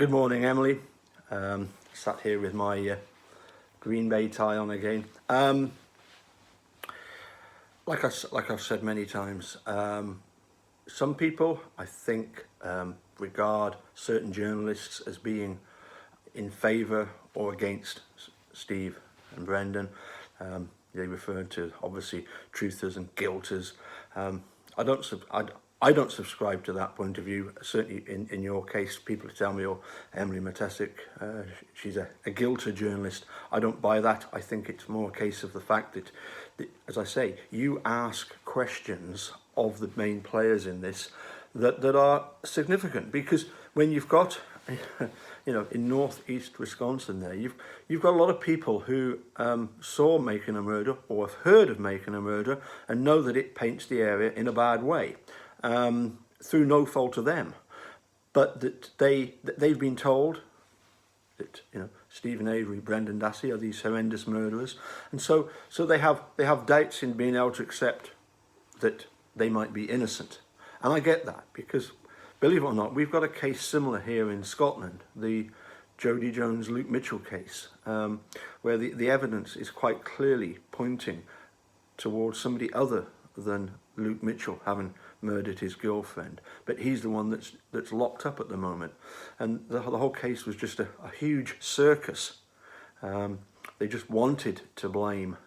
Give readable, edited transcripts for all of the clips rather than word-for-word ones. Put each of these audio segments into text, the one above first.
Good morning, Emily. Sat here with my Green Bay tie on again. Like I've said many times, some people, I think, regard certain journalists as being in favour or against Steve and Brendan. They refer to, obviously, truthers and guilters. I don't subscribe to that point of view. Certainly in your case, people tell me, oh, Emily Matesic, she's a guilter journalist. I don't buy that. I think it's more a case of the fact that, as I say, you ask questions of the main players in this that are significant, because when you've got, in northeast Wisconsin there, you've got a lot of people who saw Making a Murder or have heard of Making a Murder and know that it paints the area in a bad way. Through no fault of them, but that they've been told that Steven Avery, Brendan Dassey are these horrendous murderers, and so they have doubts in being able to accept that they might be innocent, and I get that, because believe it or not, we've got a case similar here in Scotland, the Jody Jones Luke Mitchell case, where the evidence is quite clearly pointing towards somebody other than Luke Mitchell having murdered his girlfriend, but he's the one that's locked up at the moment, and the whole case was just a huge circus. They just wanted to blame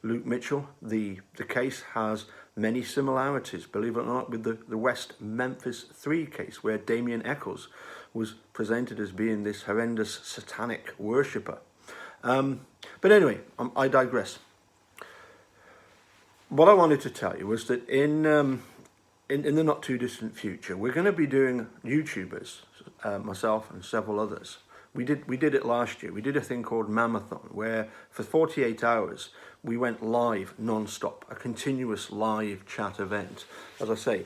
Luke Mitchell. The case has many similarities, believe it or not, with the West Memphis 3 case, where Damien Eccles was presented as being this horrendous satanic worshipper. But anyway, I digress. What I wanted to tell you was that in the not too distant future, we're going to be doing YouTubers, myself and several others. We did it last year. We did a thing called Mamathon, where for 48 hours we went live non-stop, a continuous live chat event. As I say,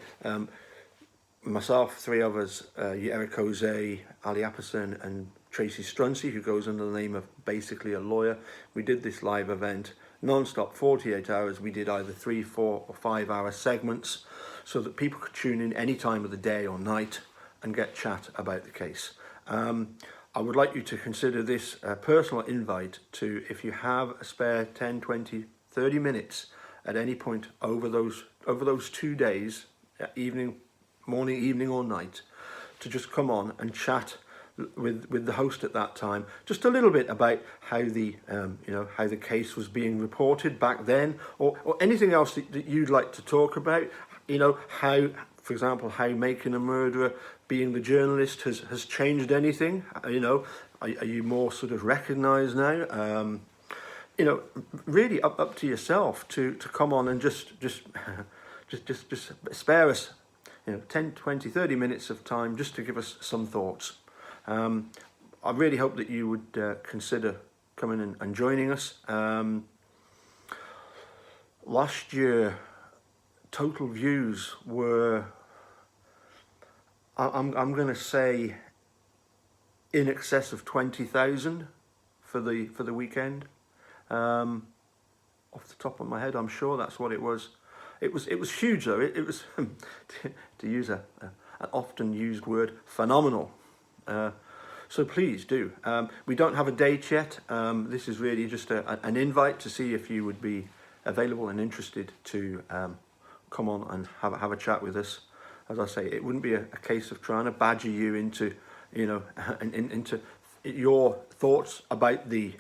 myself, 3 others, Eric Jose, Ali Apperson and Tracy Strunsey, who goes under the name of Basically a Lawyer. We did this live event non-stop, 48 hours. We did either 3, 4 or 5 hour segments so that people could tune in any time of the day or night and get chat about the case. I would like you to consider this a personal invite to, if you have a spare 10, 20, 30 minutes at any point over those 2 days, morning, evening or night, to just come on and chat with the host at that time, just a little bit about how the how the case was being reported back then, or anything else that you'd like to talk about. How, for example, how Making a Murderer, being the journalist, has changed anything. Are you more sort of recognised now? Really up to yourself to come on and just spare us 10, 20, 30 minutes of time just to give us some thoughts. I really hope that you would consider coming and joining us. Last year, total views were, I'm going to say, in excess of 20,000 for the weekend. Off the top of my head, I'm sure that's what it was. It was huge though. It was to use an often used word, phenomenal. So please do. We don't have a date yet. This is really just an invite to see if you would be available and interested to come on and have a chat with us. As I say, it wouldn't be a case of trying to badger you into into your thoughts about the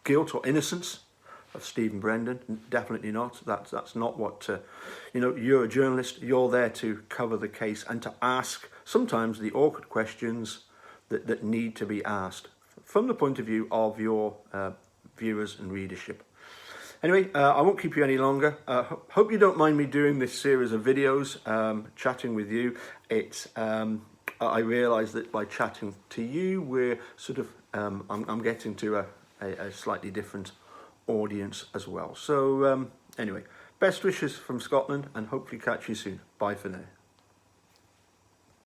guilt or innocence of Steve and Brendan. Definitely not. That's not what you're a journalist. You're there to cover the case and to ask sometimes the awkward questions that need to be asked from the point of view of your viewers and readership. Anyway, I won't keep you any longer. Hope you don't mind me doing this series of videos, chatting with you. It's I realise that by chatting to you, we're sort of I'm getting to a slightly different audience as well. So anyway, best wishes from Scotland, and hopefully catch you soon. Bye for now.